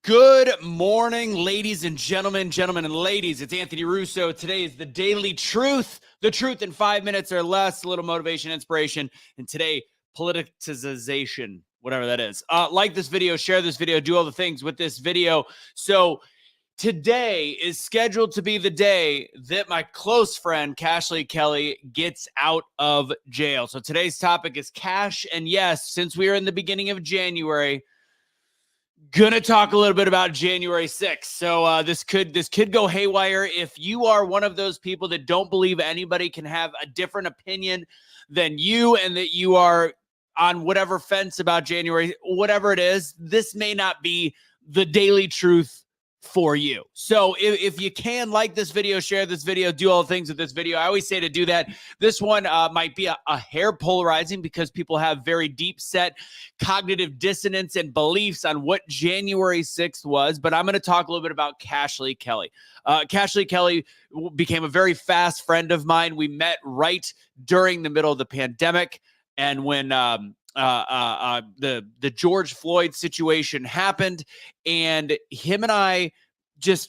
Good morning, ladies and gentlemen, and ladies. It's Anthony Russo. Today is the Daily Truth, the truth in 5 minutes or less, a little motivation, inspiration, and today, politicization, whatever that is. Like this video, share this video, do all the things with this video. So today is scheduled to be the day that my close friend, Kashley Kelly, gets out of jail. So today's topic is cash. And yes, since we are in the beginning of January, gonna talk a little bit about January 6th. So this could go haywire. If you are one of those people that don't believe anybody can have a different opinion than you, and that you are on whatever fence about January, whatever it is, this may not be the daily truth for you. So if you can, like this video, share this video, do all the things with this video. I always say to do that. This one might be a hair polarizing because people have very deep set cognitive dissonance and beliefs on what January 6th was. But I'm going to talk a little bit about Kashley Kelly. Kashley Kelly became a very fast friend of mine. We met right during the middle of the pandemic. And when the George Floyd situation happened, and him and I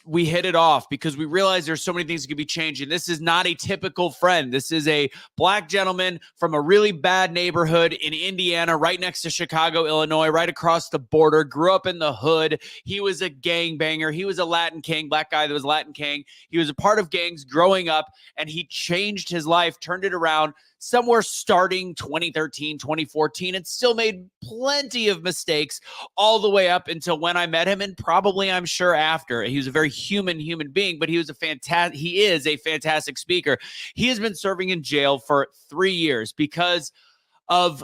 we hit it off because we realized there's so many things that could be changing. This is not a typical friend. This is a black gentleman from a really bad neighborhood in Indiana, right next to Chicago, Illinois, right across the border, grew up in the hood. He was a gangbanger. He was a Latin king, black guy that was Latin king. He was a part of gangs growing up, and he changed his life, turned it around somewhere starting 2013, 2014, and still made plenty of mistakes all the way up until when I met him, and probably, I'm sure, after. He was a very human being, but he is a fantastic speaker. He has been serving in jail for 3 years because of,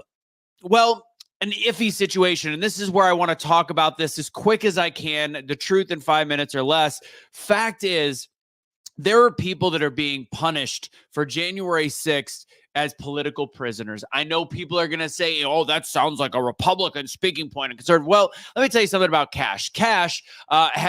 well, an iffy situation. And this is where I want to talk about this as quick as I can. The truth in 5 minutes or less. Fact is, there are people that are being punished for January 6th as political prisoners. I know people are going to say, oh, that sounds like a Republican speaking point and conservative. Well, let me tell you something about Kash. Kash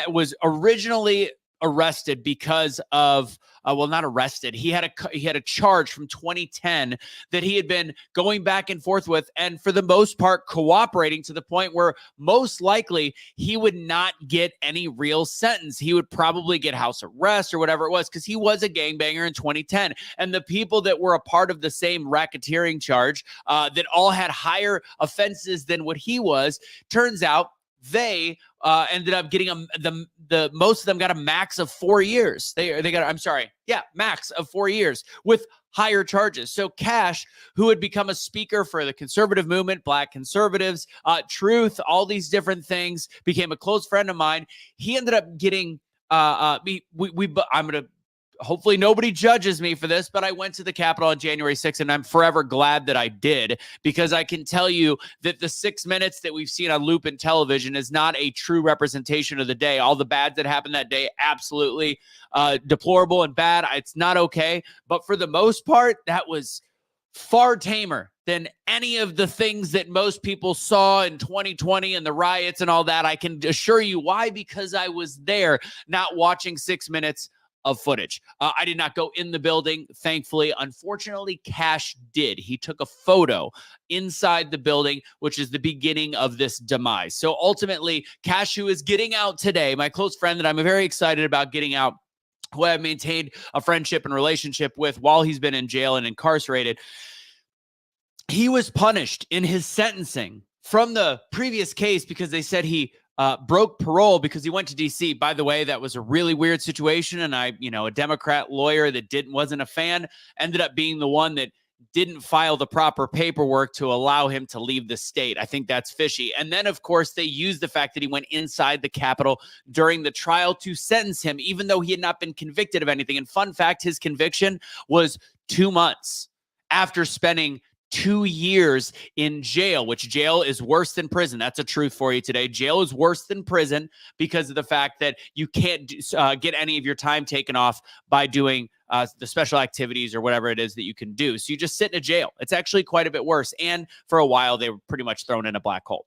was originally arrested because of not arrested. He had a charge from 2010 that he had been going back and forth with, and for the most part cooperating, to the point where most likely he would not get any real sentence. He would probably get house arrest or whatever it was, because he was a gangbanger in 2010. And the people that were a part of the same racketeering charge that all had higher offenses than what he was, turns out they ended up getting the most of them got a max of 4 years. Max of 4 years with higher charges. So Kash, who had become a speaker for the conservative movement, black conservatives, truth, all these different things, became a close friend of mine. He ended up getting I'm gonna. Hopefully nobody judges me for this, but I went to the Capitol on January 6th, and I'm forever glad that I did, because I can tell you that the 6 minutes that we've seen on loop in television is not a true representation of the day. All the bad that happened that day, absolutely deplorable and bad. It's not okay. But for the most part, that was far tamer than any of the things that most people saw in 2020 and the riots and all that. I can assure you why, because I was there, not watching 6 minutes of footage. I did not go in the building, thankfully. Unfortunately, Kash did. He took a photo inside the building, which is the beginning of this demise. So ultimately, Kash, who is getting out today, my close friend that I'm very excited about getting out, who I've maintained a friendship and relationship with while he's been in jail and incarcerated, he was punished in his sentencing from the previous case because they said he broke parole because he went to D.C. By the way, that was a really weird situation. And a Democrat lawyer that wasn't a fan, ended up being the one that didn't file the proper paperwork to allow him to leave the state. I think that's fishy. And then, of course, they used the fact that he went inside the Capitol during the trial to sentence him, even though he had not been convicted of anything. And fun fact, his conviction was 2 months after spending 2 years in jail, which jail is worse than prison. That's a truth for you today. Jail is worse than prison because of the fact that you can't get any of your time taken off by doing the special activities or whatever it is that you can do. So you just sit in a jail. It's actually quite a bit worse. And for a while, they were pretty much thrown in a black hole.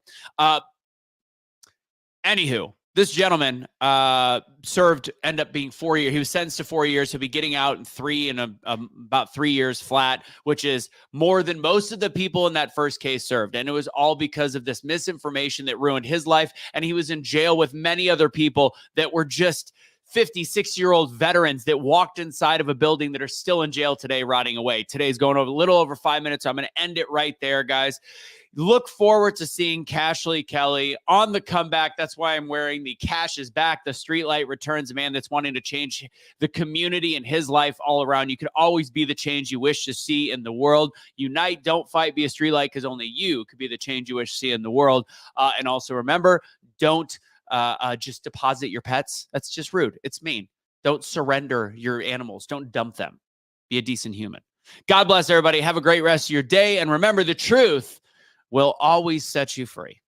Anywho, This gentleman ended up being 4 years. He was sentenced to 4 years. He'll be getting out in about 3 years flat, which is more than most of the people in that first case served. And it was all because of this misinformation that ruined his life. And he was in jail with many other people that were just 56-year-old veterans that walked inside of a building that are still in jail today, rotting away. Today's going over a little over 5 minutes. So I'm going to end it right there, guys. Look forward to seeing Cashley Kelly on the comeback. That's why I'm wearing the Cash is back. The streetlight returns, a man that's wanting to change the community and his life all around. You can always be the change you wish to see in the world. Unite, don't fight, be a streetlight, because only you could be the change you wish to see in the world. And also remember, don't just deposit your pets. That's just rude. It's mean. Don't surrender your animals. Don't dump them. Be a decent human. God bless everybody. Have a great rest of your day. And remember, the truth will always set you free.